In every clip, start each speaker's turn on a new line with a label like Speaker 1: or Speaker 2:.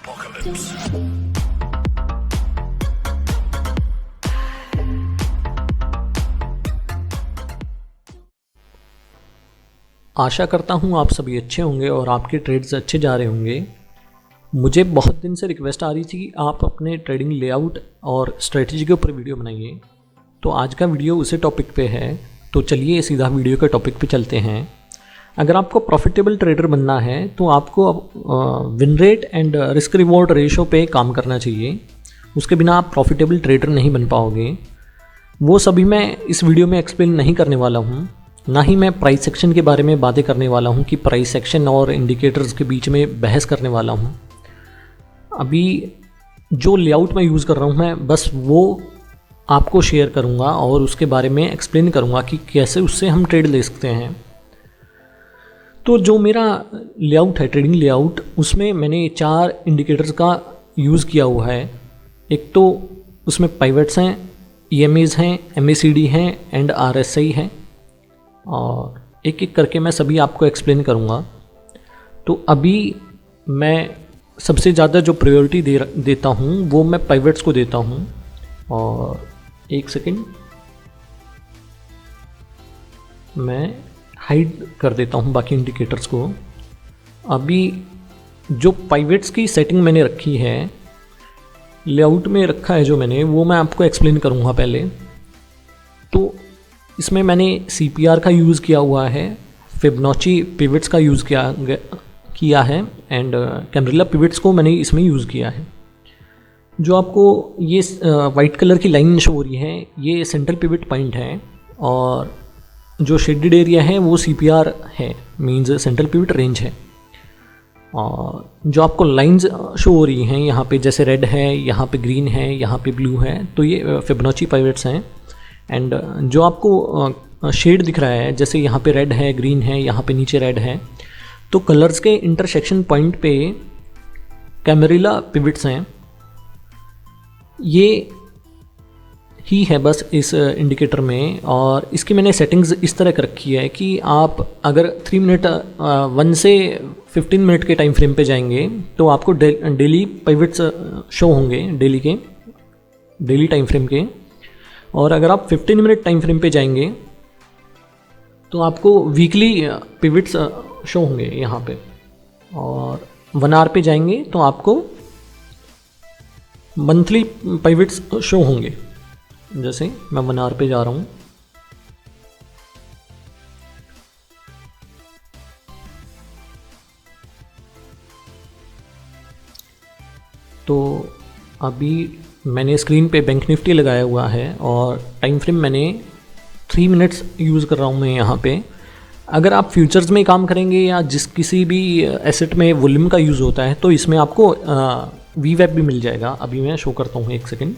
Speaker 1: apocalypse.
Speaker 2: आशा करता हूँ आप सभी अच्छे होंगे और आपके ट्रेड्स अच्छे जा रहे होंगे। मुझे बहुत दिन से रिक्वेस्ट आ रही थी कि आप अपने ट्रेडिंग लेआउट और स्ट्रेटजी के ऊपर वीडियो बनाइए, तो आज का वीडियो उसी टॉपिक पे है। तो चलिए सीधा वीडियो के टॉपिक पे चलते हैं। अगर आपको प्रॉफिटेबल ट्रेडर बनना है तो आपको win rate and risk reward ratio पे काम करना चाहिए। उसके बिना आप प्रॉफिटेबल ट्रेडर नहीं बन पाओगे। वो सभी मैं इस वीडियो में एक्सप्लेन नहीं करने वाला हूँ, ना ही मैं प्राइस सेक्शन के बारे में बातें करने वाला हूँ कि प्राइस सेक्शन और इंडिकेटर्स के बीच में बहस करने वाला हूँ। अभी जो लेआउट मैं यूज़ कर रहा हूँ मैं बस वो आपको शेयर करूँगा और उसके बारे में एक्सप्लेन करूँगा कि कैसे उससे हम ट्रेड ले सकते हैं। तो जो मेरा लेआउट है, ट्रेडिंग लेआउट, उसमें मैंने 4 इंडिकेटर्स का यूज़ किया हुआ है। एक तो उसमें पाइवेट्स हैं, EMAs हैं, MACD हैं एंड RSI है, और एक एक करके मैं सभी आपको एक्सप्लेन करूँगा। तो अभी मैं सबसे ज़्यादा जो प्रायोरिटी देता हूँ वो मैं पाइवेट्स को देता हूँ। और एक सेकेंड मैं हाइड कर देता हूँ बाकी इंडिकेटर्स को। अभी जो पाइवेट्स की सेटिंग मैंने रखी है, लेआउट में रखा है जो मैंने, वो मैं आपको एक्सप्लेन करूँगा पहले। तो इसमें मैंने CPR का यूज़ किया हुआ है, फिबोनाची पिवट्स का यूज़ किया है एंड कैमरिला पिवट्स को मैंने इसमें यूज़ किया है। जो आपको ये वाइट कलर की लाइन शो हो रही है, ये सेंट्रल पिवट पॉइंट है, और जो शेडेड एरिया है वो CPR है, मींस सेंट्रल पिवट रेंज है। और जो आपको लाइंस शो हो रही हैं यहाँ पे, जैसे रेड है, यहाँ पे ग्रीन है, यहाँ पे ब्लू है, तो ये फिबोनाची पिवट्स हैं। एंड जो आपको शेड दिख रहा है, जैसे यहाँ पे रेड है, ग्रीन है, यहाँ पे नीचे रेड है, तो कलर्स के इंटरसेक्शन पॉइंट पे कैमरिला पिवट्स हैं। ये ही है बस इस इंडिकेटर में। और इसकी मैंने सेटिंग्स इस तरह कर रखी है कि आप अगर 3 मिनट 1 से 15 मिनट के टाइम फ्रेम पे जाएंगे तो आपको डेली पिवट्स शो होंगे, डेली टाइम फ्रेम के। और अगर आप 15 मिनट टाइम फ्रेम पे जाएंगे तो आपको वीकली पिवट्स शो होंगे यहाँ पे। और 1 आवर पे जाएंगे तो आपको मंथली पिवट्स शो होंगे। जैसे मैं 1 आवर पे जा रहा हूँ, तो अभी मैंने स्क्रीन पे बैंक निफ्टी लगाया हुआ है और टाइम फ्रेम मैंने 3 मिनट्स यूज़ कर रहा हूँ मैं यहाँ पे। अगर आप फ्यूचर्स में काम करेंगे या किसी भी एसेट में वॉल्यूम का यूज़ होता है तो इसमें आपको VWAP भी मिल जाएगा। अभी मैं शो करता हूँ, एक सेकेंड।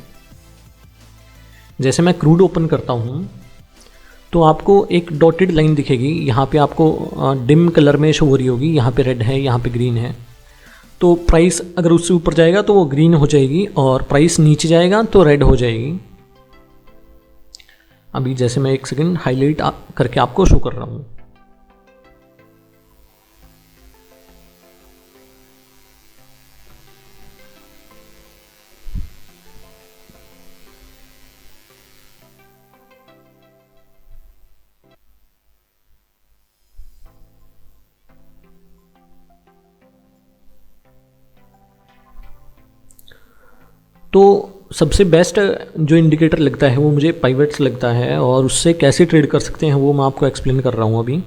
Speaker 2: जैसे मैं क्रूड ओपन करता हूँ तो आपको एक डॉटेड लाइन दिखेगी, यहाँ पे आपको डिम कलर में शो हो रही होगी, यहाँ पे रेड है, यहाँ पे ग्रीन है। तो प्राइस अगर उससे ऊपर जाएगा तो वो ग्रीन हो जाएगी और प्राइस नीचे जाएगा तो रेड हो जाएगी। अभी जैसे मैं एक सेकेंड हाईलाइट करके आपको शो कर रहा हूँ। तो सबसे बेस्ट जो इंडिकेटर लगता है वो मुझे पाइवेट्स लगता है, और उससे कैसे ट्रेड कर सकते हैं वो मैं आपको एक्सप्लेन कर रहा हूँ अभी।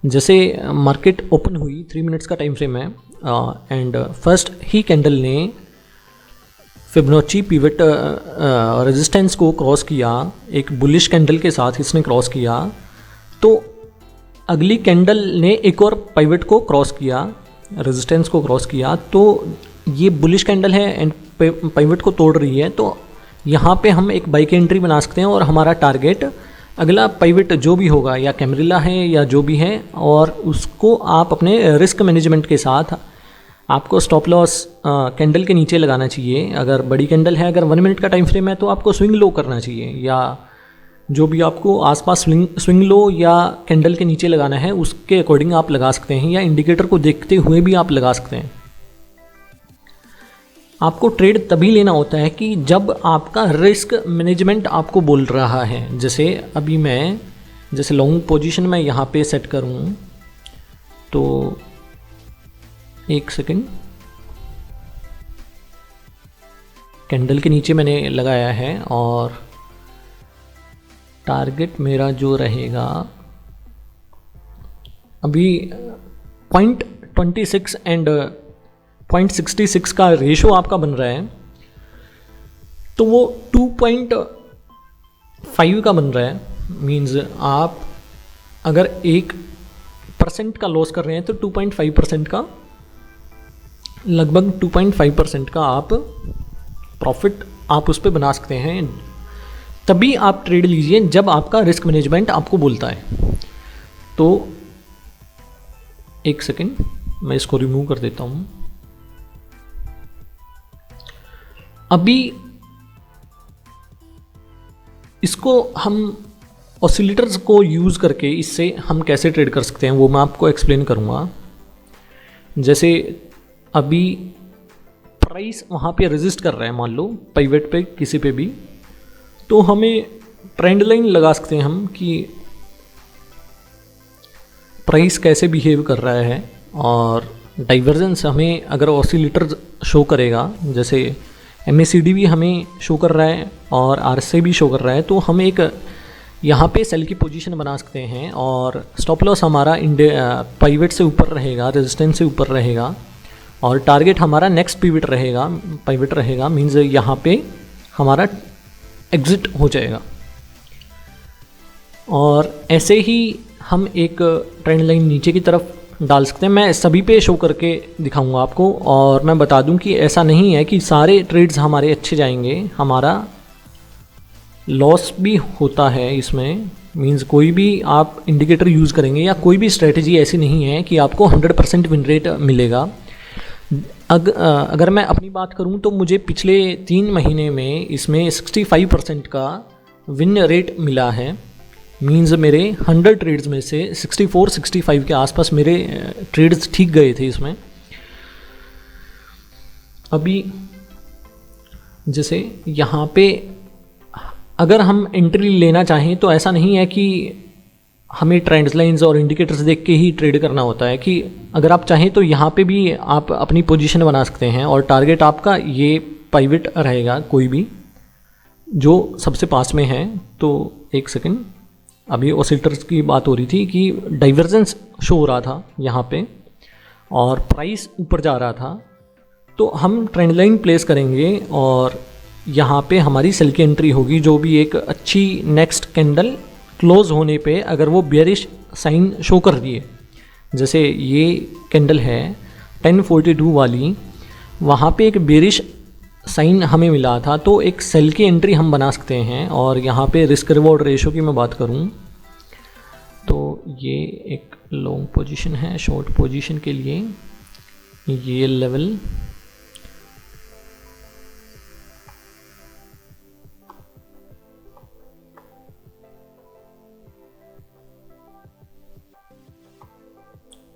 Speaker 2: जैसे मार्केट ओपन हुई, 3 मिनट्स का टाइम फ्रेम है, एंड फर्स्ट ही कैंडल ने फिबोनाची पिवट रेजिस्टेंस को क्रॉस किया, एक बुलिश कैंडल के साथ इसने क्रॉस किया। तो अगली कैंडल ने एक और पिवट को क्रॉस किया, रेजिस्टेंस को क्रॉस किया। तो ये बुलिश कैंडल है एंड पिवट को तोड़ रही है, तो यहाँ पे हम एक बाई की एंट्री बना सकते हैं और हमारा टारगेट अगला पिवट जो भी होगा, या कैमरिला है या जो भी है, और उसको आप अपने रिस्क मैनेजमेंट के साथ आपको स्टॉप लॉस कैंडल के नीचे लगाना चाहिए। अगर बड़ी कैंडल है, अगर 1 मिनट का टाइम फ्रेम है तो आपको स्विंग लो करना चाहिए, या जो भी आपको आसपास स्विंग लो या कैंडल के नीचे लगाना है उसके अकॉर्डिंग आप लगा सकते हैं, या इंडिकेटर को देखते हुए भी आप लगा सकते हैं। आपको ट्रेड तभी लेना होता है कि जब आपका रिस्क मैनेजमेंट आपको बोल रहा है। जैसे अभी मैं जैसे लॉन्ग पोजीशन में यहाँ पे सेट करूँ तो एक सेकेंड, कैंडल के नीचे मैंने लगाया है और टारगेट मेरा जो रहेगा अभी 0.26 एंड 0.66 का रेशो आपका बन रहा है, तो वो 2.5 का बन रहा है। मीन्स आप अगर 1% का लॉस कर रहे हैं तो 2.5% का, लगभग 2.5% का आप प्रॉफिट आप उस पर बना सकते हैं। तभी आप ट्रेड लीजिए जब आपका रिस्क मैनेजमेंट आपको बोलता है। तो एक सेकेंड, मैं इसको रिमूव कर देता हूँ। अभी इसको हम ऑसिलेटर्स को यूज़ करके इससे हम कैसे ट्रेड कर सकते हैं वो मैं आपको एक्सप्लेन करूँगा। जैसे अभी प्राइस वहाँ पे रेजिस्ट कर रहा है, मान लो पिवट पे किसी पे भी, तो हमें ट्रेंड लाइन लगा सकते हैं हम कि प्राइस कैसे बिहेव कर रहा है। और डाइवर्जेंस हमें अगर ऑसिलेटर शो करेगा, जैसे MACD भी हमें शो कर रहा है और RSI भी शो कर रहा है, तो हम एक यहाँ पे सेल की पोजीशन बना सकते हैं और स्टॉप लॉस हमारा पिवट से ऊपर रहेगा, रेजिस्टेंस से ऊपर रहेगा और टारगेट हमारा नेक्स्ट पिवट रहेगा। मीन्स यहाँ पे हमारा एग्जिट हो जाएगा। और ऐसे ही हम एक ट्रेंड लाइन नीचे की तरफ डाल सकते हैं। मैं सभी पे शो करके दिखाऊंगा आपको। और मैं बता दूं कि ऐसा नहीं है कि सारे ट्रेड्स हमारे अच्छे जाएंगे, हमारा लॉस भी होता है इसमें। मींस कोई भी आप इंडिकेटर यूज़ करेंगे या कोई भी स्ट्रेटजी ऐसी नहीं है कि आपको 100% विन रेट मिलेगा। अगर मैं अपनी बात करूं तो मुझे पिछले 3 महीने में इसमें 65% का विन रेट मिला है। मींस मेरे 100 ट्रेड्स में से 64-65 के आसपास मेरे ट्रेड्स ठीक गए थे इसमें। अभी जैसे यहाँ पे अगर हम एंट्री लेना चाहें तो ऐसा नहीं है कि हमें ट्रेंड लाइंस और इंडिकेटर्स देख के ही ट्रेड करना होता है, कि अगर आप चाहें तो यहाँ पे भी आप अपनी पोजीशन बना सकते हैं और टारगेट आपका ये पिवट रहेगा कोई भी जो सबसे पास में है। तो एक सेकंड, अभी ऑसिलेटर्स की बात हो रही थी कि डाइवर्जेंस शो हो रहा था यहाँ पे और प्राइस ऊपर जा रहा था, तो हम ट्रेंड लाइन प्लेस करेंगे और यहाँ पे हमारी सेल की एंट्री होगी, जो भी एक अच्छी नेक्स्ट कैंडल क्लोज होने पे अगर वो बेयरिश साइन शो कर दिए, जैसे ये कैंडल है 1042 वाली, वहाँ पे एक बेयरिश साइन हमें मिला था, तो एक सेल की एंट्री हम बना सकते हैं। और यहाँ पे रिस्क रिवॉर्ड रेशो की मैं बात करूँ तो ये एक लॉन्ग पोजीशन है, शॉर्ट पोजीशन के लिए ये लेवल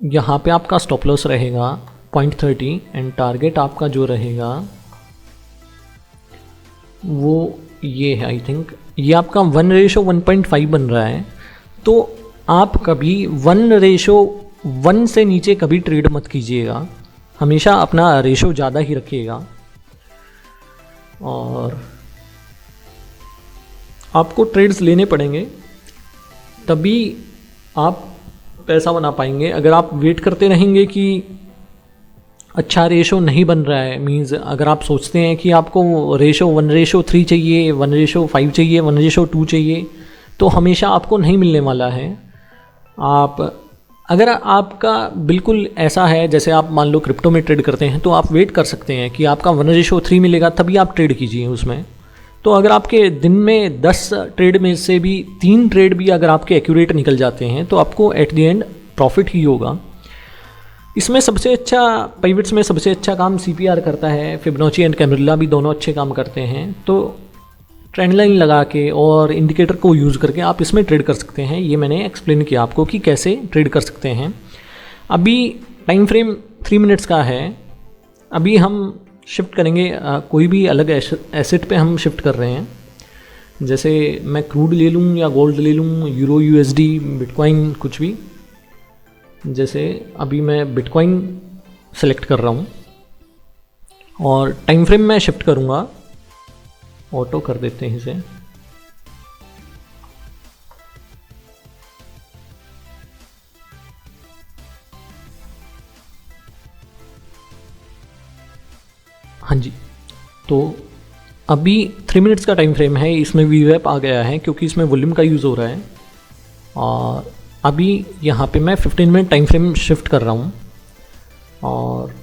Speaker 2: यहाँ पे आपका स्टॉप लॉस रहेगा 0.30 एंड टारगेट आपका जो रहेगा वो ये है। आई थिंक ये आपका 1:1.5 बन रहा है। तो आप कभी 1:1 से नीचे कभी ट्रेड मत कीजिएगा, हमेशा अपना रेशो ज़्यादा ही रखिएगा। और आपको ट्रेड्स लेने पड़ेंगे तभी आप पैसा बना पाएंगे। अगर आप वेट करते रहेंगे कि अच्छा रेशो नहीं बन रहा है, मींस अगर आप सोचते हैं कि आपको रेशो 1:3 चाहिए, 1:5 चाहिए, 1:2 चाहिए, तो हमेशा आपको नहीं मिलने वाला है। अगर आपका बिल्कुल ऐसा है, जैसे आप मान लो क्रिप्टो में ट्रेड करते हैं, तो आप वेट कर सकते हैं कि आपका 1:3 मिलेगा तभी आप ट्रेड कीजिए उसमें। तो अगर आपके दिन में 10 ट्रेड में से भी 3 ट्रेड भी अगर आपके एक्यूरेट निकल जाते हैं तो आपको एट द एंड प्रॉफिट ही होगा। इसमें सबसे अच्छा पिवट्स में सबसे अच्छा काम CPR करता है, फिबोनाची एंड कैमरिला भी दोनों अच्छे काम करते हैं। तो ट्रेंड लाइन लगा के और इंडिकेटर को यूज़ करके आप इसमें ट्रेड कर सकते हैं। ये मैंने एक्सप्लेन किया आपको कि कैसे ट्रेड कर सकते हैं। अभी टाइम फ्रेम 3 मिनट्स का है। अभी हम शिफ्ट करेंगे, कोई भी अलग एसेट पे हम शिफ्ट कर रहे हैं। जैसे मैं क्रूड ले लूँ या गोल्ड ले लूँ, यूरो, यूएसडी, बिटकॉइन, कुछ भी। जैसे अभी मैं बिटकॉइन सेलेक्ट कर रहा हूँ और टाइम फ्रेम में शिफ्ट करूँगा, ऑटो कर देते हैं इसे। हाँ जी, तो अभी 3 मिनट्स का टाइम फ्रेम है, इसमें वीवैप आ गया है क्योंकि इसमें वॉल्यूम का यूज़ हो रहा है। और अभी यहाँ पे मैं 15 मिनट टाइम फ्रेम शिफ्ट कर रहा हूँ और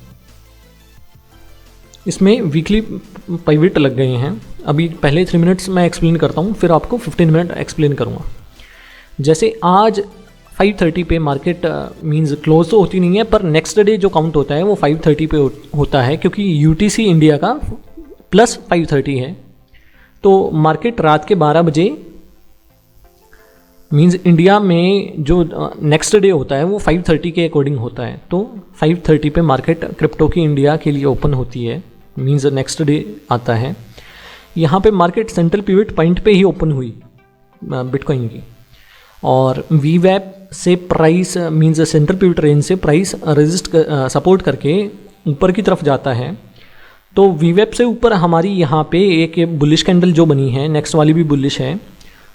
Speaker 2: इसमें वीकली पाइवट लग गए हैं। अभी पहले 3 मिनट्स मैं एक्सप्लेन करता हूँ, फिर आपको 15 मिनट एक्सप्लेन करूँगा। जैसे आज 5:30 पे मार्केट मींस क्लोज तो होती नहीं है, पर नेक्स्ट डे जो काउंट होता है वो 5:30 पे होता है, क्योंकि यूटीसी इंडिया का प्लस 5:30 है। तो मार्केट रात के 12 बजे मींस इंडिया में जो नेक्स्ट डे होता है वो 5:30 के अकॉर्डिंग होता है। तो 5:30 पे मार्केट क्रिप्टो की इंडिया के लिए ओपन होती है, मींस नेक्स्ट डे आता है। यहाँ पे मार्केट सेंट्रल पिवट पॉइंट पे ही ओपन हुई बिटकॉइन की, और वीवैप से price means central pivot range से प्राइस रेजिस्ट सपोर्ट करके ऊपर की तरफ जाता है। तो वीवैप से ऊपर हमारी यहाँ पे एक बुलिश कैंडल जो बनी है, नेक्स्ट वाली भी बुलिश है,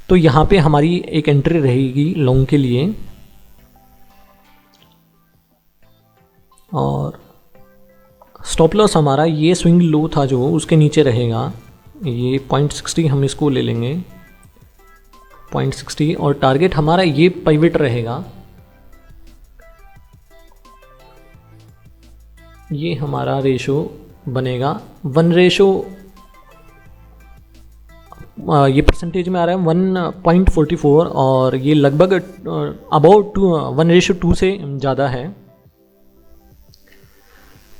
Speaker 2: तो यहाँ पे हमारी एक एंट्री रहेगी लॉन्ग के लिए। और स्टॉप लॉस हमारा ये स्विंग लो था जो उसके नीचे रहेगा, ये 0.60 हम इसको ले लेंगे 0.60, और टारगेट हमारा ये पाइवट रहेगा। ये हमारा रेशो बनेगा 1 रेशो, ये परसेंटेज में आ रहा है 1.44, और ये लगभग अबाउट 1:2 से ज़्यादा है।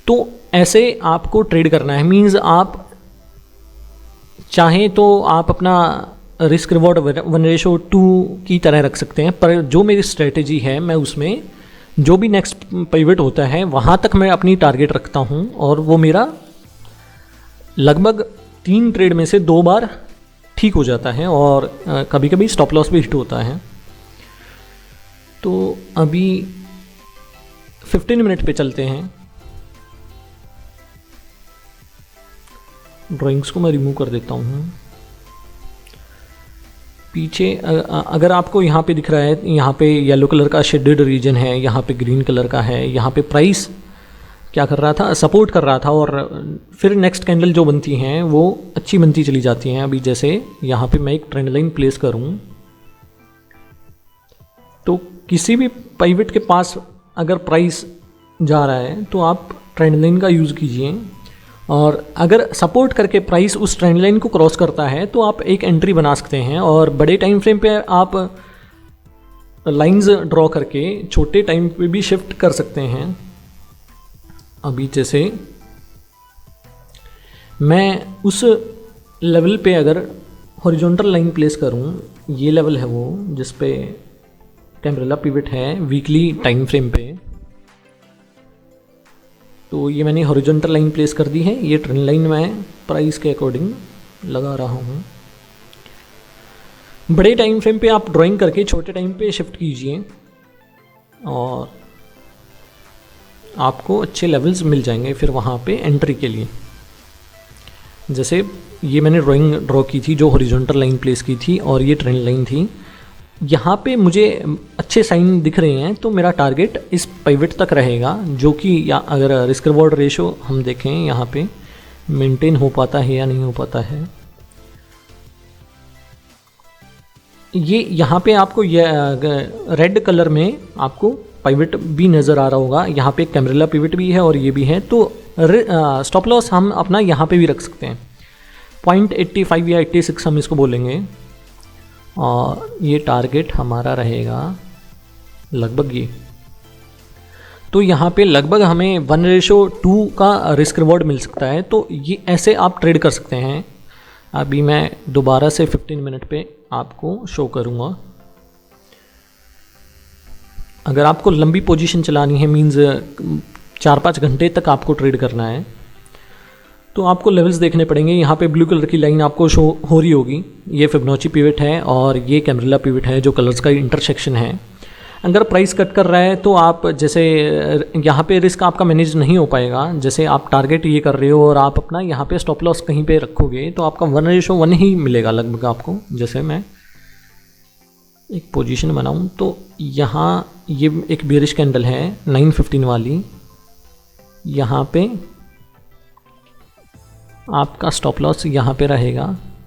Speaker 2: तो ऐसे आपको ट्रेड करना है, मींस आप चाहें तो आप अपना रिस्क रिवॉर्ड 1:2 की तरह रख सकते हैं, पर जो मेरी स्ट्रेटेजी है मैं उसमें जो भी नेक्स्ट पिवट होता है वहाँ तक मैं अपनी टारगेट रखता हूँ, और वो मेरा लगभग 3 ट्रेड में से 2 बार ठीक हो जाता है, और कभी कभी स्टॉप लॉस भी हिट होता है। तो अभी 15 मिनट पे चलते हैं। ड्राइंग्स को मैं रिमूव कर देता हूँ। पीछे अगर आपको यहाँ पे दिख रहा है, यहाँ पे येलो कलर का शेडेड रीजन है, यहाँ पे ग्रीन कलर का है, यहाँ पे प्राइस क्या कर रहा था, सपोर्ट कर रहा था, और फिर नेक्स्ट कैंडल जो बनती हैं वो अच्छी बनती चली जाती हैं। अभी जैसे यहाँ पे मैं एक ट्रेंड लाइन प्लेस करूँ, तो किसी भी पाइवट के पास अगर प्राइस जा रहा है तो आप ट्रेंड लाइन का यूज़ कीजिए, और अगर सपोर्ट करके प्राइस उस ट्रेंड लाइन को क्रॉस करता है तो आप एक एंट्री बना सकते हैं, और बड़े टाइम फ्रेम पे आप लाइंस ड्रॉ करके छोटे टाइम पे भी शिफ्ट कर सकते हैं। अभी जैसे मैं उस लेवल पे अगर हॉरिजॉन्टल लाइन प्लेस करूं, ये लेवल है वो जिस पे कैम्ब्रेला पिवट है वीकली टाइम फ्रेम पे, तो ये मैंने हॉरिजॉन्टल लाइन प्लेस कर दी है। ये ट्रेंड लाइन मैं प्राइस के अकॉर्डिंग लगा रहा हूँ। बड़े टाइम फ्रेम पे आप ड्राइंग करके छोटे टाइम पे शिफ्ट कीजिए, और आपको अच्छे लेवल्स मिल जाएंगे फिर वहाँ पे एंट्री के लिए। जैसे ये मैंने ड्राइंग ड्रॉ की थी जो हॉरिजॉन्टल लाइन प्लेस की थी, और ये ट्रेंड लाइन थी। यहाँ पे मुझे अच्छे साइन दिख रहे हैं, तो मेरा टारगेट इस पिवट तक रहेगा, जो कि या अगर रिस्क रिवॉर्ड रेशो हम देखें यहाँ पे मेंटेन हो पाता है या नहीं हो पाता है। ये यहाँ पे आपको ये रेड कलर में आपको पिवट भी नज़र आ रहा होगा, यहाँ पे कैम्ब्रेला पिवट भी है और ये भी है। तो स्टॉप लॉस हम अपना यहाँ पे भी रख सकते हैं, 0.85 या 86 हम इसको बोलेंगे, और ये टारगेट हमारा रहेगा लगभग ये। तो यहाँ पे लगभग हमें 1:2 का रिस्क रिवॉर्ड मिल सकता है। तो ये ऐसे आप ट्रेड कर सकते हैं। अभी मैं दोबारा से 15 मिनट पे आपको शो करूँगा। अगर आपको लंबी पोजीशन चलानी है, मींस 4-5 घंटे तक आपको ट्रेड करना है, तो आपको लेवल्स देखने पड़ेंगे। यहाँ पे ब्लू कलर की लाइन आपको शो हो रही होगी, ये फिबोनाची पिवट है और ये कैमरिला पिवट है, जो कलर्स का इंटरसेक्शन है। अगर प्राइस कट कर रहा है तो आप जैसे यहाँ पे रिस्क आपका मैनेज नहीं हो पाएगा। जैसे आप टारगेट ये कर रहे हो और आप अपना यहाँ पे स्टॉप लॉस कहीं पे रखोगे तो आपका 1:1 ही मिलेगा लगभग आपको। जैसे मैं एक पोजीशन बनाऊं तो यहाँ ये एक बेरिश कैंडल है 915 वाली, यहाँ पे आपका स्टॉप लॉस यहाँ पे रहेगा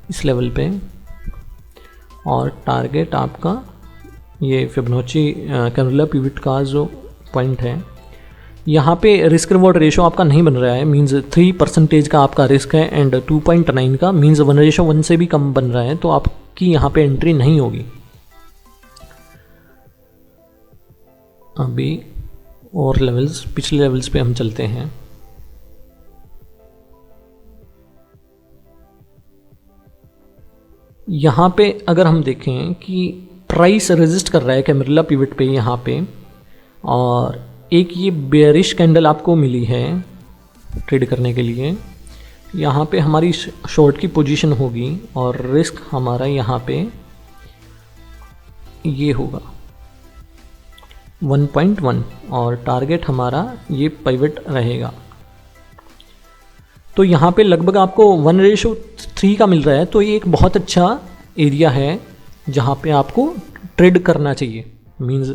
Speaker 2: इस लेवल पे, और टारगेट आपका ये फिबोनाची कैमरिला पिवट का जो पॉइंट है, यहाँ पे रिस्क रिवॉर्ड रेशो आपका नहीं बन रहा है, मींस 3% का आपका रिस्क है एंड 2.9 का, मींस 1:1 से भी कम बन रहा है, तो आपकी यहाँ पे एंट्री नहीं होगी। अभी और लेवल्स, पिछले लेवल्स पे हम चलते हैं। यहाँ पे अगर हम देखें कि प्राइस रेजिस्ट कर रहा है कैमरिला पिवट पे यहाँ पे, और एक ये बेयरिश कैंडल आपको मिली है ट्रेड करने के लिए। यहाँ पे हमारी शॉर्ट की पोजीशन होगी और रिस्क हमारा यहाँ पे ये होगा 1.1 और टारगेट हमारा ये पिवट रहेगा। तो यहाँ पे लगभग आपको 1:3 का मिल रहा है, तो ये एक बहुत अच्छा एरिया है जहाँ पे आपको ट्रेड करना चाहिए। मींस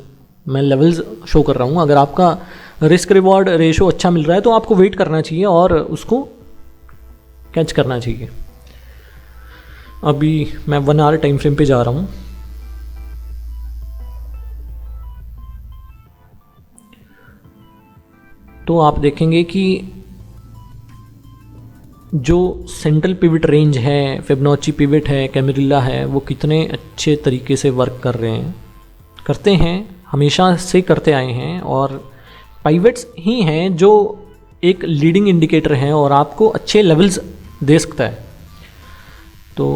Speaker 2: मैं लेवल्स शो कर रहा हूँ, अगर आपका रिस्क रिवॉर्ड रेशो अच्छा मिल रहा है तो आपको वेट करना चाहिए और उसको कैच करना चाहिए। अभी मैं 1 आवर टाइम फ्रेम पे जा रहा हूँ। तो आप देखेंगे कि जो सेंट्रल पिवट रेंज है, फिबोनाची पिवट है, कैमरिला है, वो कितने अच्छे तरीके से वर्क करते हैं, हमेशा से करते आए हैं, और पिवट्स ही हैं जो एक लीडिंग इंडिकेटर हैं और आपको अच्छे लेवल्स दे सकता है। तो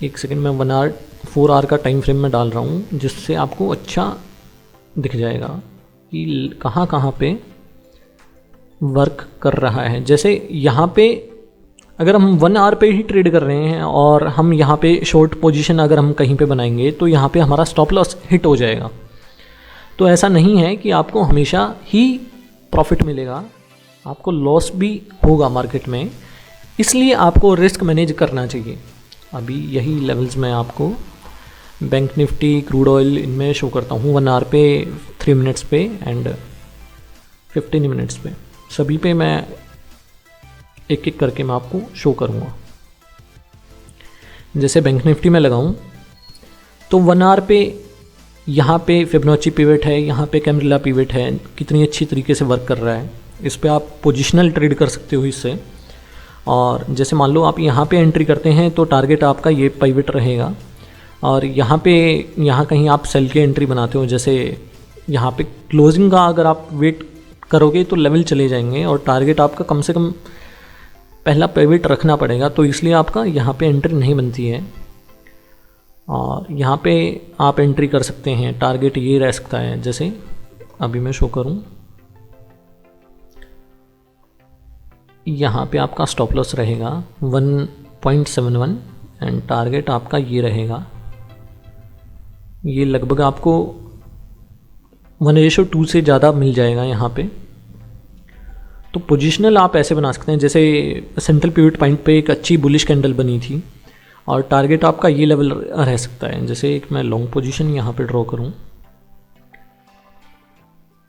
Speaker 2: एक सेकंड में 1 आवर 4 आवर का टाइम फ्रेम में डाल रहा हूँ, जिससे आपको अच्छा दिख जाएगा कि कहाँ कहाँ पे वर्क कर रहा है। जैसे यहाँ पे अगर हम 1 आवर पे ही ट्रेड कर रहे हैं और हम यहाँ पे शॉर्ट पोजीशन अगर हम कहीं पे बनाएंगे तो यहाँ पे हमारा स्टॉप लॉस हिट हो जाएगा। तो ऐसा नहीं है कि आपको हमेशा ही प्रॉफिट मिलेगा, आपको लॉस भी होगा मार्केट में, इसलिए आपको रिस्क मैनेज करना चाहिए। अभी यही लेवल्स मैं आपको बैंक निफ्टी, क्रूड ऑयल इनमें शो करता हूँ 1 आवर पे, 3 मिनट्स पे एंड 15 मिनट्स पे, सभी पे मैं एक एक करके मैं आपको शो करूँगा। जैसे बैंक निफ्टी में लगाऊँ तो 1 आवर पे यहाँ पे फिबोनाची पिवट है, यहाँ पे कैमरिला पिवट है, कितनी अच्छी तरीके से वर्क कर रहा है। इस पे आप पोजिशनल ट्रेड कर सकते हो इससे। और जैसे मान लो आप यहाँ पे एंट्री करते हैं तो टारगेट आपका ये पिवट रहेगा, और यहाँ कहीं आप सेल की एंट्री बनाते हो, जैसे यहाँ पे क्लोजिंग का अगर आप वेट करोगे तो लेवल चले जाएंगे और टारगेट आपका कम से कम पहला पिवट रखना पड़ेगा, तो इसलिए आपका यहाँ पे एंट्री नहीं बनती है। और यहाँ पे आप एंट्री कर सकते हैं, टारगेट ये रह सकता है। जैसे अभी मैं शो करूँ, यहाँ पे आपका स्टॉप लॉस रहेगा 1.71 एंड टारगेट आपका ये रहेगा, ये लगभग आपको 1:2 से ज़्यादा मिल जाएगा यहाँ पे। तो पोजिशनल आप ऐसे बना सकते हैं, जैसे सेंट्रल पिवट पॉइंट पे एक अच्छी बुलिश कैंडल बनी थी और टारगेट आपका ये लेवल रह सकता है। जैसे एक मैं लॉन्ग पोजीशन यहाँ पे ड्रॉ करूँ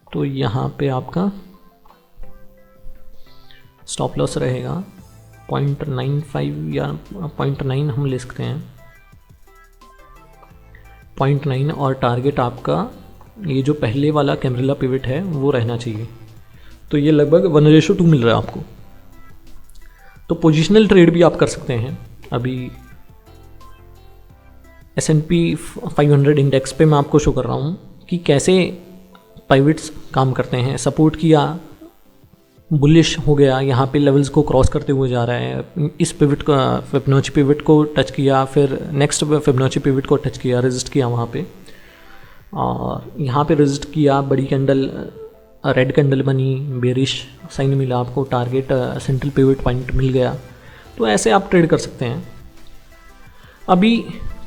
Speaker 2: तो यहाँ पे आपका स्टॉप लॉस रहेगा 0.95 या 0.9 हम ले सकते हैं, 0.9, और टारगेट आपका ये जो पहले वाला कैमरिला पिवट है वो रहना चाहिए। तो ये लगभग 1:2 मिल रहा है आपको। तो पोजिशनल ट्रेड भी आप कर सकते हैं। अभी S&P 500 इंडेक्स पे मैं आपको शो कर रहा हूँ कि कैसे पिवट्स काम करते हैं। सपोर्ट किया, बुलिश हो गया, यहाँ पे लेवल्स को क्रॉस करते हुए जा रहा है, इस पिवट का फिबोनाची पिवट को टच किया, फिर नेक्स्ट फिबोनाची पिवट को टच किया, रेजिस्ट किया वहाँ पे, और यहाँ पे रेजिस्ट किया, बड़ी कैंडल रेड कैंडल बनी, बेरिश साइन मिला आपको, टारगेट सेंट्रल पिवट पॉइंट मिल गया, तो ऐसे आप ट्रेड कर सकते हैं। अभी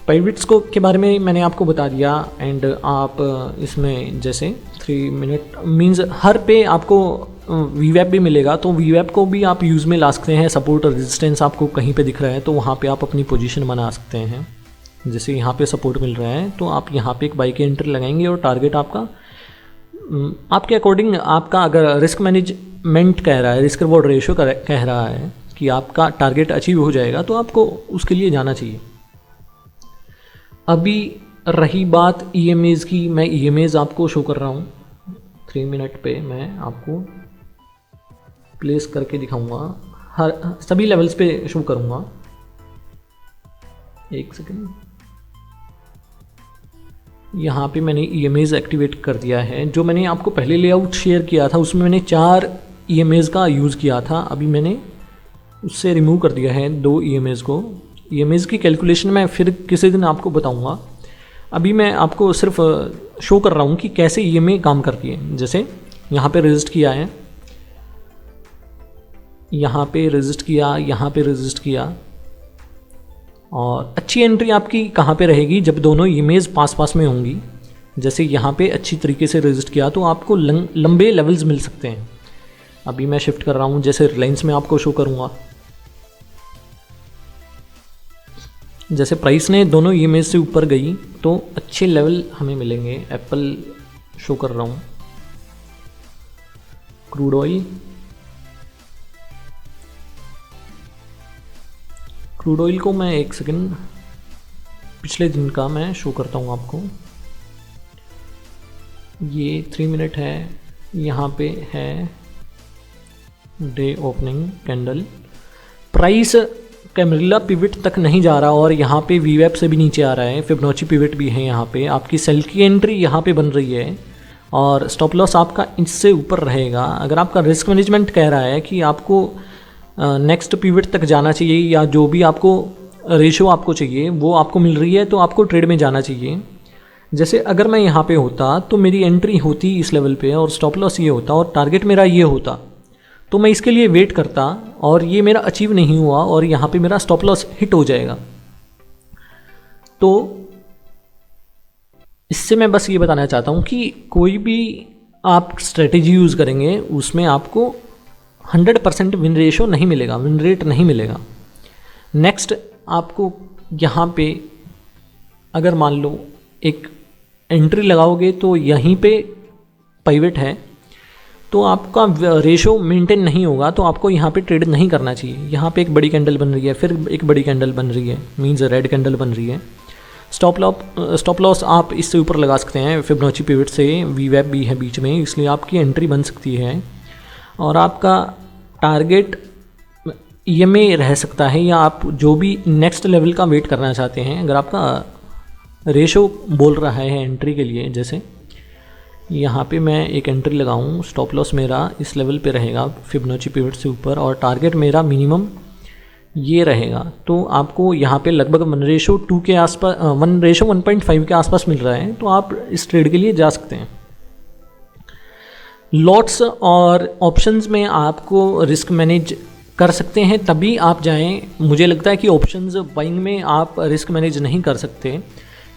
Speaker 2: पिवट्स को के बारे में मैंने आपको बता दिया। एंड आप इसमें जैसे 3 मिनट मींस हर पे आपको वीवैप भी मिलेगा, तो वीवैप को भी आप यूज़ में ला सकते हैं। सपोर्ट और रेजिस्टेंस आपको कहीं पे दिख रहा है तो वहाँ पे आप अपनी पोजीशन बना सकते हैं। जैसे यहाँ पे सपोर्ट मिल रहा है तो आप यहाँ पे एक बाई की एंट्री लगाएंगे और टारगेट आपका आपके अकॉर्डिंग, आपका अगर रिस्क मैनेजमेंट कह रहा है, रिस्क रिवॉर्ड रेशियो कह रहा है कि आपका टारगेट अचीव हो जाएगा, तो आपको उसके लिए जाना चाहिए। अभी रही बात EMAs की, मैं EMAs आपको शो कर रहा हूँ। 3 मिनट पे मैं आपको प्लेस करके दिखाऊंगा, हर सभी लेवल्स पे शो करूँगा। एक सेकेंड, यहाँ पे मैंने EMAs एक्टिवेट कर दिया है। जो मैंने आपको पहले लेआउट शेयर किया था उसमें मैंने 4 EMAs का यूज़ किया था, अभी मैंने उससे रिमूव कर दिया है 2 EMAs को। EMAs की कैलकुलेशन मैं फिर किसी दिन आपको बताऊंगा। अभी मैं आपको सिर्फ शो कर रहा हूँ कि कैसे EMA काम करती है। जैसे यहाँ पे रेजिस्ट किया है, यहाँ पे रेजिस्ट किया, यहाँ पे रेजिस्ट किया, और अच्छी एंट्री आपकी कहाँ पे रहेगी, जब दोनों EMAs पास पास में होंगी। जैसे यहाँ पे अच्छी तरीके से रेजिस्ट किया तो आपको लंबे लेवल्स मिल सकते हैं। अभी मैं शिफ्ट कर रहा हूँ, जैसे रिलायंस में आपको शो करूँगा। जैसे प्राइस ने दोनों EMAs से ऊपर गई तो अच्छे लेवल हमें मिलेंगे। एप्पल शो कर रहा हूँ, क्रूड ऑयल को मैं एक सेकंड पिछले दिन का मैं शो करता हूँ आपको। ये 3 मिनट है, यहाँ पे है day opening candle, price camarilla pivot तक नहीं जा रहा और यहाँ पे वीवैप से भी नीचे आ रहा है। फिबोनाची पिवट भी है यहाँ पे, आपकी सेल की एंट्री यहाँ पे बन रही है और स्टॉप लॉस आपका इससे ऊपर रहेगा। अगर आपका रिस्क मैनेजमेंट कह रहा है कि आपको नेक्स्ट पिवट तक जाना चाहिए या जो भी आपको रेशो आपको चाहिए वो आपको मिल रही है तो आपको ट्रेड में जाना चाहिए। जैसे अगर मैं यहाँ पे होता तो मेरी एंट्री होती इस लेवल पे और स्टॉप लॉस ये होता और टारगेट मेरा ये होता, तो मैं इसके लिए वेट करता और ये मेरा अचीव नहीं हुआ और यहाँ पे मेरा स्टॉप लॉस हिट हो जाएगा। तो इससे मैं बस ये बताना चाहता हूँ कि कोई भी आप स्ट्रेटेजी यूज़ करेंगे उसमें आपको 100% विन रेशो नहीं मिलेगा, विन रेट नहीं मिलेगा। नेक्स्ट आपको यहाँ पे अगर मान लो एक एंट्री लगाओगे तो यहीं पे पिवट है तो आपका रेशो मेंटेन नहीं होगा, तो आपको यहाँ पे ट्रेड नहीं करना चाहिए। यहाँ पे एक बड़ी कैंडल बन रही है, फिर एक बड़ी कैंडल बन रही है, मींस रेड कैंडल बन रही है। स्टॉप लॉस आप इससे ऊपर लगा सकते हैं, फिबोनाची पिवट से वीवैप भी है बीच में, इसलिए आपकी एंट्री बन सकती है और आपका टारगेट EMA रह सकता है या आप जो भी नेक्स्ट लेवल का वेट करना चाहते हैं। अगर आपका रेशो बोल रहा है एंट्री के लिए, जैसे यहाँ पे मैं एक एंट्री लगाऊँ, स्टॉप लॉस मेरा इस लेवल पे रहेगा फिबोनाची पिवट से ऊपर और टारगेट मेरा मिनिमम ये रहेगा, तो आपको यहाँ पे लगभग 1:2 के आसपास, 1:1.5 के आसपास मिल रहा है, तो आप इस ट्रेड के लिए जा सकते हैं। लॉट्स और ऑप्शंस में आपको रिस्क मैनेज कर सकते हैं तभी आप जाएं। मुझे लगता है कि ऑप्शंस बाइंग में आप रिस्क मैनेज नहीं कर सकते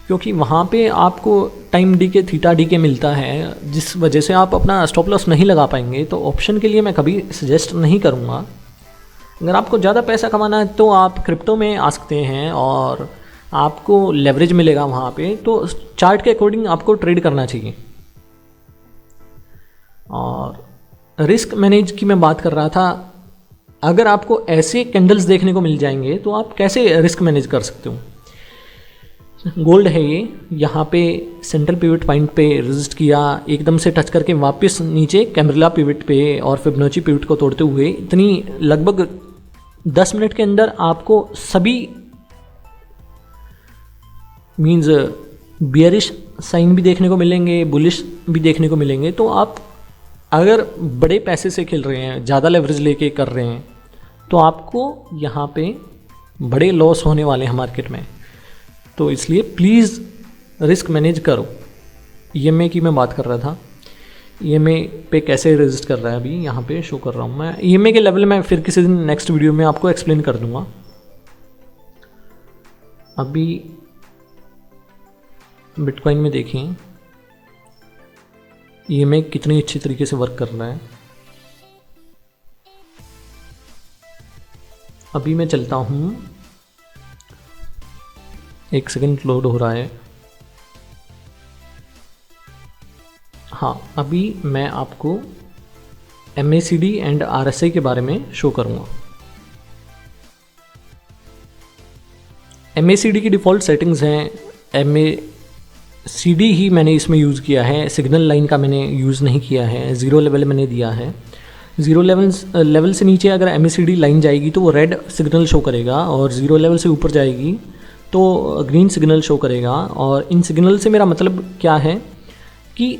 Speaker 2: क्योंकि वहाँ पे आपको टाइम डी के थीटा डी के मिलता है, जिस वजह से आप अपना स्टॉप लॉस नहीं लगा पाएंगे। तो ऑप्शन के लिए मैं कभी सजेस्ट नहीं करूँगा। अगर आपको ज़्यादा पैसा कमाना है तो आप क्रिप्टो में आ सकते हैं और आपको लेवरेज मिलेगा वहाँ पे, तो चार्ट के अकॉर्डिंग आपको ट्रेड करना चाहिए। और रिस्क मैनेज की मैं बात कर रहा था, अगर आपको ऐसे कैंडल्स देखने को मिल जाएंगे तो आप कैसे रिस्क मैनेज कर सकते हो। गोल्ड है ये, यहाँ पे सेंट्रल पिवट पॉइंट पे रेजिस्ट किया, एकदम से टच करके वापस नीचे कैमरिला पिवट पे और फिबोनाची पिवट को तोड़ते हुए इतनी लगभग 10 मिनट के अंदर आपको सभी मींस बियरिश साइन भी देखने को मिलेंगे, बुलिश भी देखने को मिलेंगे। तो आप अगर बड़े पैसे से खेल रहे हैं, ज़्यादा लेवरेज लेके कर रहे हैं, तो आपको यहाँ पे बड़े लॉस होने वाले हैं मार्केट में। तो इसलिए प्लीज़ रिस्क मैनेज करो। EMA की मैं बात कर रहा था। EMA पे कैसे रजिस्ट कर रहा है अभी यहाँ पे शो कर रहा हूँ मैं। EMA के लेवल में फिर किसी दिन नेक्स्ट वीडियो में आपको एक्सप्लेन कर दूँगा। अभी बिटकॉइन में देखें EMA कितनी अच्छी तरीके से वर्क कर रहा है। अभी मैं चलता हूँ, एक सेकंड लोड हो रहा है। हाँ, अभी मैं आपको MACD एंड RSI के बारे में शो करूँगा। MACD की डिफ़ॉल्ट सेटिंग्स हैं। MACD ही मैंने इसमें यूज़ किया है, सिग्नल लाइन का मैंने यूज़ नहीं किया है। 0 लेवल मैंने दिया है। 0 लेवल से नीचे अगर MACD लाइन जाएगी तो वो रेड सिग्नल शो करेगा, और 0 लेवल से ऊपर जाएगी तो ग्रीन सिग्नल शो करेगा। और इन सिग्नल से मेरा मतलब क्या है कि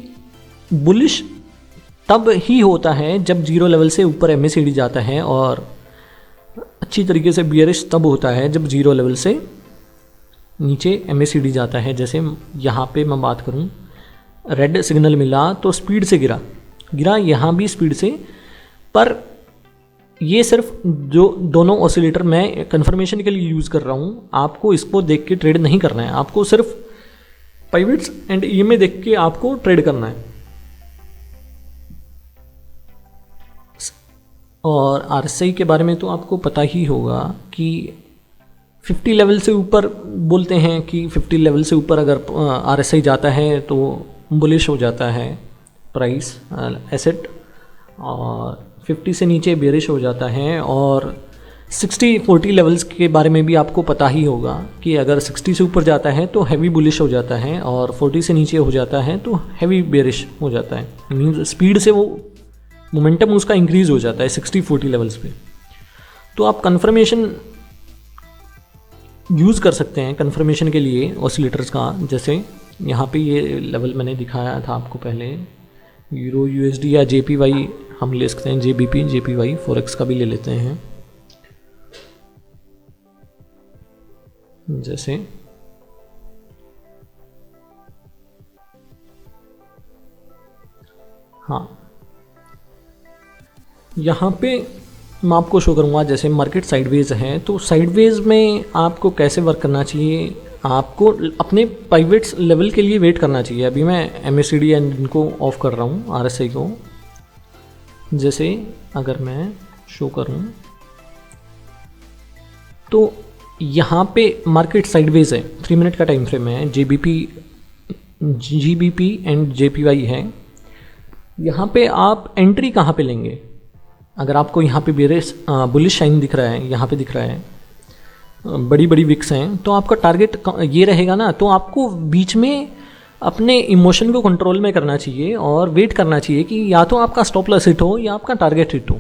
Speaker 2: बुलिश तब ही होता है जब 0 लेवल से ऊपर MACD जाता है, और अच्छी तरीके से बियरिश तब होता है जब 0 लेवल से नीचे MACD जाता है। जैसे यहाँ पे मैं बात करूँ, रेड सिग्नल मिला तो स्पीड से गिरा यहाँ भी स्पीड से। पर ये सिर्फ जो दोनों ऑसिलेटर मैं कंफर्मेशन के लिए यूज़ कर रहा हूँ, आपको इसको देख के ट्रेड नहीं करना है। आपको सिर्फ पाइवेट्स एंड EMA देख के आपको ट्रेड करना है। और RSI के बारे में तो आपको पता ही होगा कि 50 लेवल से ऊपर बोलते हैं कि 50 लेवल से ऊपर अगर RSI जाता है तो बुलिश हो जाता है प्राइस एसेट, और 50 से नीचे बेरिश हो जाता है। और 60-40 लेवल्स के बारे में भी आपको पता ही होगा कि अगर 60 से ऊपर जाता है तो हैवी बुलिश हो जाता है, और 40 से नीचे हो जाता है तो हैवी बेरिश हो जाता है। मीन्स स्पीड से वो मोमेंटम उसका इंक्रीज़ हो जाता है 60-40 लेवल्स पे। तो आप कन्फर्मेशन यूज़ कर सकते हैं कंफर्मेशन के लिए ऑसिलेटर्स का। जैसे यहाँ पे ये लेवल मैंने दिखाया था आपको पहले, यूरो USD या JPY हम ले सकते हैं, JBP JPY फॉरेक्स का भी ले लेते हैं। जैसे हाँ, यहाँ पे मैं आपको शो करूँगा। जैसे मार्केट साइडवेज है, तो साइडवेज में आपको कैसे वर्क करना चाहिए, आपको अपने पाइवेट्स लेवल के लिए वेट करना चाहिए। अभी मैं MACD एंड इनको ऑफ कर रहा हूँ, RSI को। जैसे अगर मैं शो करूँ तो यहाँ पे मार्केट साइडवेज है, 3 मिनट का टाइम फ्रेम है, GBP एंड JPY है। यहाँ पे आप एंट्री कहाँ पे लेंगे? अगर आपको यहाँ पे बेरिश बुलिश शाइन दिख रहा है, यहाँ पे दिख रहा है, बड़ी बड़ी विक्स हैं, तो आपका टारगेट ये रहेगा ना। तो आपको बीच में अपने इमोशन को कंट्रोल में करना चाहिए और वेट करना चाहिए कि या तो आपका स्टॉप लॉस हिट हो या आपका टारगेट हिट हो।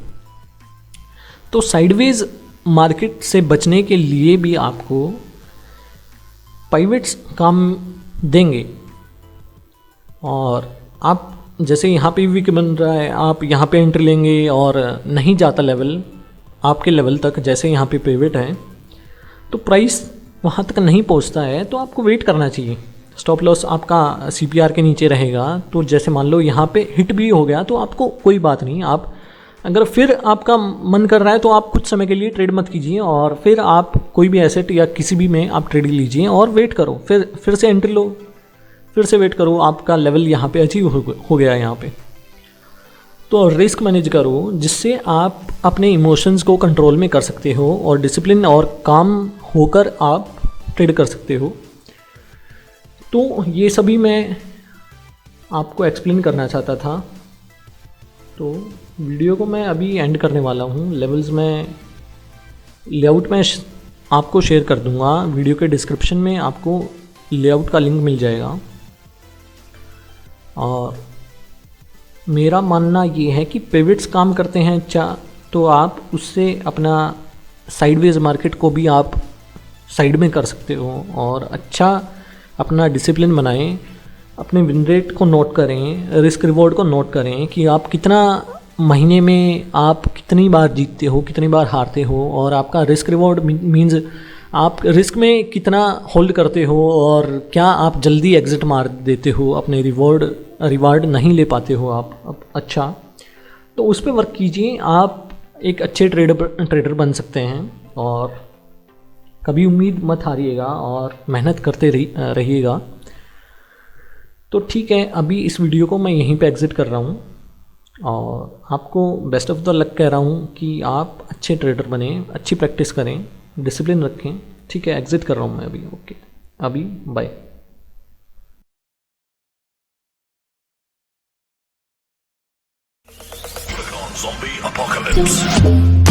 Speaker 2: तो साइडवेज मार्केट से बचने के लिए भी आपको पाइवेट्स काम देंगे। और आप जैसे यहाँ पे वीक बन रहा है, आप यहाँ पे एंट्री लेंगे और नहीं जाता लेवल आपके लेवल तक, जैसे यहाँ पे पिवट है तो प्राइस वहाँ तक नहीं पहुँचता है, तो आपको वेट करना चाहिए। स्टॉप लॉस आपका CPR के नीचे रहेगा। तो जैसे मान लो यहाँ पे हिट भी हो गया तो आपको कोई बात नहीं, आप अगर फिर आपका मन कर रहा है तो आप कुछ समय के लिए ट्रेड मत कीजिए, और फिर आप कोई भी एसेट या किसी भी में आप ट्रेड लीजिए और वेट करो, फिर से एंट्री लो, फिर से वेट करो, आपका लेवल यहाँ पे अचीव हो गया यहाँ पे। तो रिस्क मैनेज करो जिससे आप अपने इमोशंस को कंट्रोल में कर सकते हो और डिसिप्लिन और काम होकर आप ट्रेड कर सकते हो। तो ये सभी मैं आपको एक्सप्लेन करना चाहता था। तो वीडियो को मैं अभी एंड करने वाला हूँ। लेवल्स में लेआउट में आपको शेयर कर दूँगा, वीडियो के डिस्क्रिप्शन में आपको लेआउट का लिंक मिल जाएगा। और मेरा मानना ये है कि पिवट्स काम करते हैं अच्छा, तो आप उससे अपना साइडवेज मार्केट को भी आप साइड में कर सकते हो और अच्छा अपना डिसिप्लिन बनाएं, अपने विन रेट को नोट करें, रिस्क रिवॉर्ड को नोट करें कि आप कितना महीने में आप कितनी बार जीतते हो, कितनी बार हारते हो, और आपका रिस्क रिवॉर्ड मीन्स आप रिस्क में कितना होल्ड करते हो और क्या आप जल्दी एग्जिट मार देते हो अपने रिवॉर्ड रिवार्ड नहीं ले पाते हो आप अब अच्छा, तो उस पर वर्क कीजिए। आप एक अच्छे ट्रेडर बन सकते हैं और कभी उम्मीद मत हारिएगा और मेहनत करते रहिएगा। तो ठीक है, अभी इस वीडियो को मैं यहीं पे एग्ज़िट कर रहा हूँ और आपको बेस्ट ऑफ द लक कह रहा हूँ कि आप अच्छे ट्रेडर बने, अच्छी प्रैक्टिस करें, डिसिप्लिन रखें। ठीक है, एग्ज़िट कर रहा हूँ मैं अभी। ओके, अभी बाय।
Speaker 1: Zombie apocalypse.